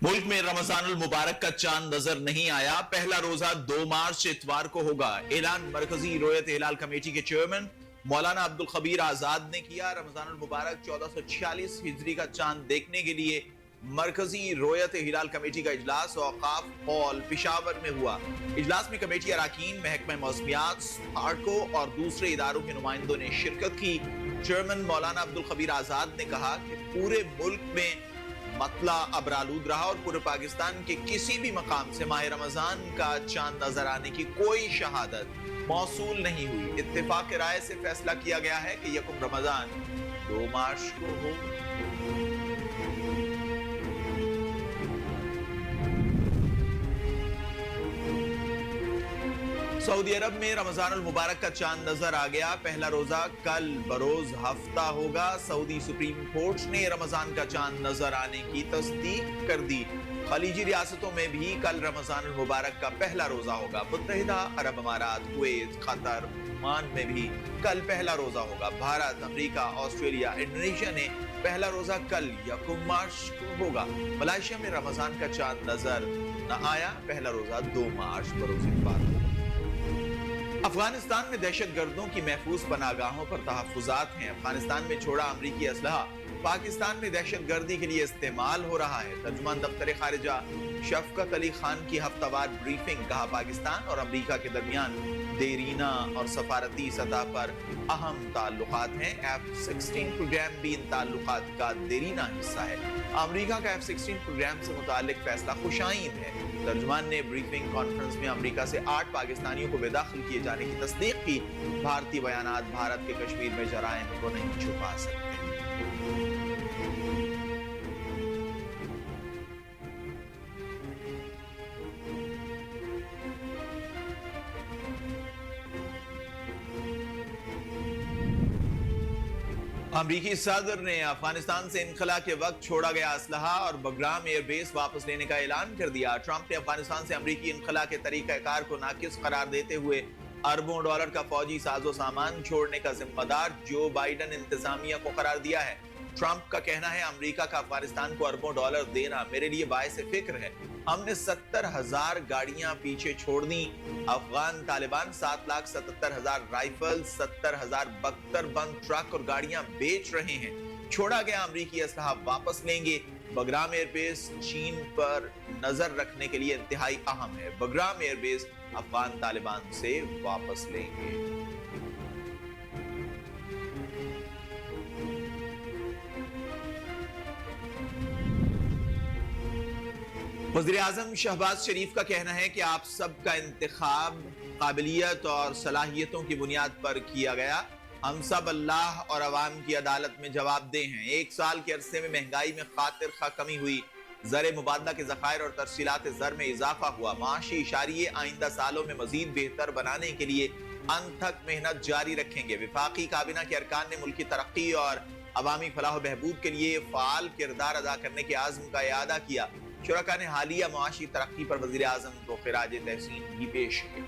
मुल्क में रमजान मुबारक का चांद नजर नहीं आया। पहला रोजा 2 मार्च इतवार को होगा। ऐलान मरकजी रोयत हिलाल कमेटी के चेयरमैन मौलाना अब्दुल खबीर आजाद ने किया। रमजान मुबारक 1446 हिजरी का चांद देखने के लिए मरकजी रोयत हिलाल कमेटी का इजलास औकाफ हॉल पिशावर में हुआ। इजलास में कमेटी अराकीन, महकमा मौसमियात, स्पार्को और दूसरे इदारों के नुमाइंदों ने शिरकत की। चेयरमैन मौलाना अब्दुल खबीर आजाद ने कहा कि पूरे मुल्क में मतला अबरालूद रहा और पूरे पाकिस्तान के किसी भी मकाम से माह रमजान का चांद नजर आने की कोई शहादत मौसूल नहीं हुई। इत्तेफाक के राय से फैसला किया गया है कि यकुम रमजान 2 मार्च को हो। सऊदी अरब में रमजान मुबारक का चांद नजर आ गया। पहला रोजा कल बरोज हफ्ता होगा। सऊदी सुप्रीम कोर्ट ने रमजान का चांद नजर आने की तस्दीक कर दी। खलीजी रियासतों में भी कल रमजान मुबारक का पहला रोजा होगा। मुत्तहिदा अरब अमारात, कुवैत, कतर, ओमान में भी कल पहला रोजा होगा। भारत, अमेरिका, ऑस्ट्रेलिया, इंडोनेशिया ने पहला रोजा कल यकुम मार्च को होगा। मलेशिया में रमजान का चांद नजर न आया। पहला रोजा 2 मार्च बरोज इतवार। अफगानिस्तान में दहशत गर्दों की महफूज पनाहगाहों पर तहफ्फुज़ात हैं। अफगानिस्तान में छोड़ा अमरीकी असलहा पाकिस्तान में दहशत गर्दी के लिए इस्तेमाल हो रहा है। तर्जुमान दफ्तर खारिजा शफकत अली खान की हफ्तावार ब्रीफिंग। कहा, पाकिस्तान और अमरीका के दरमियान देरीना और सफारती सतह पर अहम ताल्लुकात हैं। F-16 प्रोग्राम भी इन ताल्लुकात का देरीना हिस्सा है। अमरीका का F-16 प्रोग्राम से मुताल्लिक फैसला खुशाइन है। तर्जुमान ने ब्रीफिंग कॉन्फ्रेंस में अमेरिका से 8 पाकिस्तानियों को बेदखल किए जाने की तस्दीक की। भारतीय बयानात भारत के कश्मीर में जराइम को नहीं छुपा सकते। अमरीकी सदर ने अफगानिस्तान से इनखला के वक्त छोड़ा गया असलहा और बगराम एयरबेस वापस लेने का ऐलान कर दिया। ट्रंप ने अफगानिस्तान से अमरीकी इनखला के तरीक़ाकार को नाकिस करार देते हुए अरबों डॉलर का फौजी साजो सामान छोड़ने का जिम्मेदार जो बाइडन इंतजामिया को करार दिया है। ट्रंप का कहना है, अमेरिका का अफगानिस्तान को अरबों डॉलर देना मेरे लिए बायस फिक्र है। हमने 70,000 गाड़ियां पीछे छोड़ दी। अफगान तालिबान 7,77,000 राइफल, 70,000 बख्तर बंद ट्रक और गाड़ियां बेच रहे हैं। छोड़ा गया अमरीकी असलहा वापस लेंगे। बगराम एयरबेस चीन पर नजर रखने के लिए इंतहाई अहम है। बगराम एयरबेस अफगान तालिबान से वापस लेंगे। वज़ीर आज़म शहबाज शरीफ का कहना है कि आप सबका इंतखाब काबिलियत और सलाहियतों की बुनियाद पर किया गया। हम सब अल्लाह और अवाम की अदालत में जवाबदेह हैं। 1 साल के अरसे में महंगाई में खातिर खा कमी हुई। ज़र मुबादला के ज़खायर और तरसीलात ज़र में इजाफा हुआ। माशी इशारिये आइंदा सालों में मजीद बेहतर बनाने के लिए अनथक मेहनत जारी रखेंगे। विफाकी काबिना के अरकान ने मुल्क की तरक्की और अवामी फलाह बहबूद के लिए फ़ाल किरदार अदा करने के आज़म का इआदा किया। शुरका ने हालिया मुआशी तरक्की पर वज़ीर आज़म को खिराज तहसीन भी पेश किया।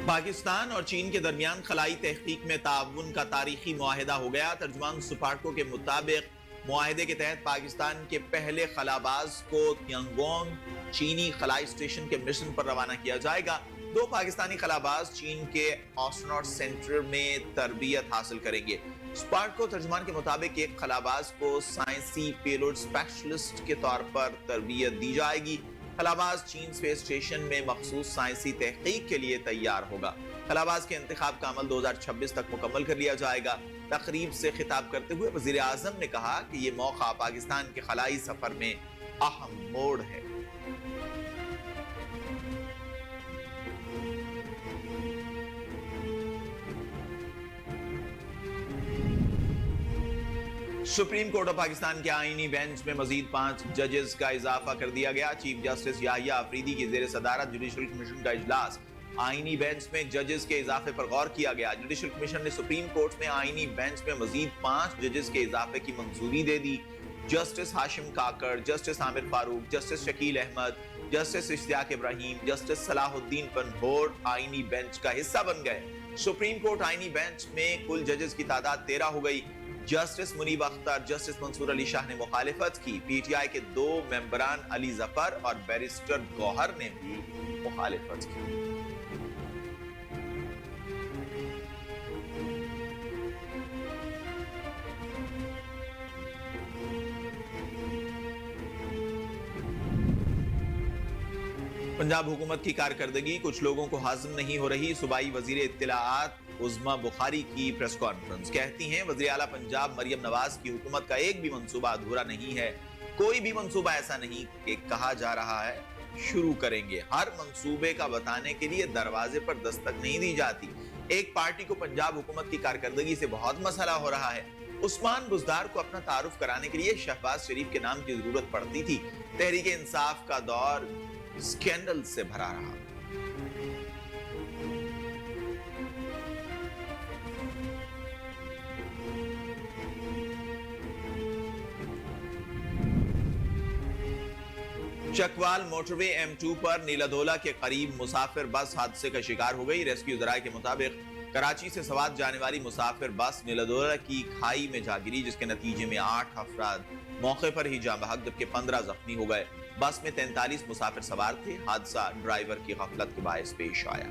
पाकिस्तान और चीन के दरमियान खलाई तहकीक में ताउन का तारीखी मुआहिदा हो गया। तर्जुमान सुपार्को के मुताबिक मुआहिदे के तहत पाकिस्तान के पहले खलाबाज को तियांगोंग चीनी खलाई स्टेशन के मिशन पर रवाना किया जाएगा। 2 पाकिस्तानी खलाबाज चीन के एस्ट्रोनॉट सेंटर में तरबियत हासिल करेंगे। स्पार्को तर्जुमान के मुताबिक एक खलाबाज को साइंसी पेलोड स्पेशलिस्ट के तौर पर तरबियत दी जाएगी। खलाबाज चीन स्पेस स्टेशन में मखसूस साइंसी तहकीक के लिए तैयार होगा। खलाबाज के इंतखाब का अमल 2026 तक मुकम्मल कर लिया जाएगा। तकरीब से खिताब करते हुए वज़ीर आज़म ने कहा कि ये मौका पाकिस्तान के खलाई सफर में अहम मोड़ है। सुप्रीम कोर्ट ऑफ पाकिस्तान के आईनी बेंच में मजीद 5 जजेस का इजाफा कर दिया गया। चीफ जस्टिस याहिया अफरीदी की जेर सदारत जुडिशल कमीशन का इजलास। आईनी बेंच में जजेस के इजाफे पर गौर किया गया। जुडिशल कमीशन ने सुप्रीम कोर्ट में आईनी बेंच में मजीद 5 जजेस के इजाफे की मंजूरी दे दी। Justice Hashim Kakar, justice Aamir Farooq, justice Shakeel Ahmed, justice Ishtiaq Ibrahim, justice Salahuddin Panhwar आईनी बेंच का हिस्सा बन गए। सुप्रीम कोर्ट आईनी बेंच में कुल जजेस की तादाद 13 हो गई। जस्टिस मुनीब अख्तर, जस्टिस मंसूर अली शाह ने मुखालिफत की। पीटीआई के 2 मेंबरान अली जफर और बैरिस्टर गौहर ने भी मुखालिफत की। पंजाब हुकूमत की कारकर्दगी कुछ लोगों को हाजिम नहीं हो रही। सूबाई वजीर इत्तलाआत उज़्मा बुखारी की प्रेस कॉन्फ्रेंस, कहती हैं वज़ीर आला पंजाब मरियम नवाज की हुकूमत का एक भी मंसूबा अधूरा नहीं है। कोई भी मंसूबा ऐसा नहीं कि कहा जा रहा है शुरू करेंगे। हर मंसूबे का बताने के लिए दरवाजे पर दस्तक नहीं दी जाती। एक पार्टी को पंजाब हुकूमत की कारकर्दगी से बहुत मसला हो रहा है। उस्मान बुज़दार को अपना तारुफ कराने के लिए शहबाज शरीफ के नाम की जरूरत पड़ती थी। तहरीक इंसाफ का दौर स्कैंडल से भरा रहा। चकवाल मोटरवे M2 पर नीलाधोला के करीब मुसाफिर बस हादसे का शिकार हो गई। रेस्क्यू जराये के मुताबिक कराची से सवात जाने वाली मुसाफिर बस नीलाधोला की खाई में जा गिरी, जिसके नतीजे में 8 अफराद मौके पर ही जाँ बहक जबकि 15 जख्मी हो गए। बस में 43 मुसाफिर सवार थे। हादसा ड्राइवर की गफलत के बायस पेश आया।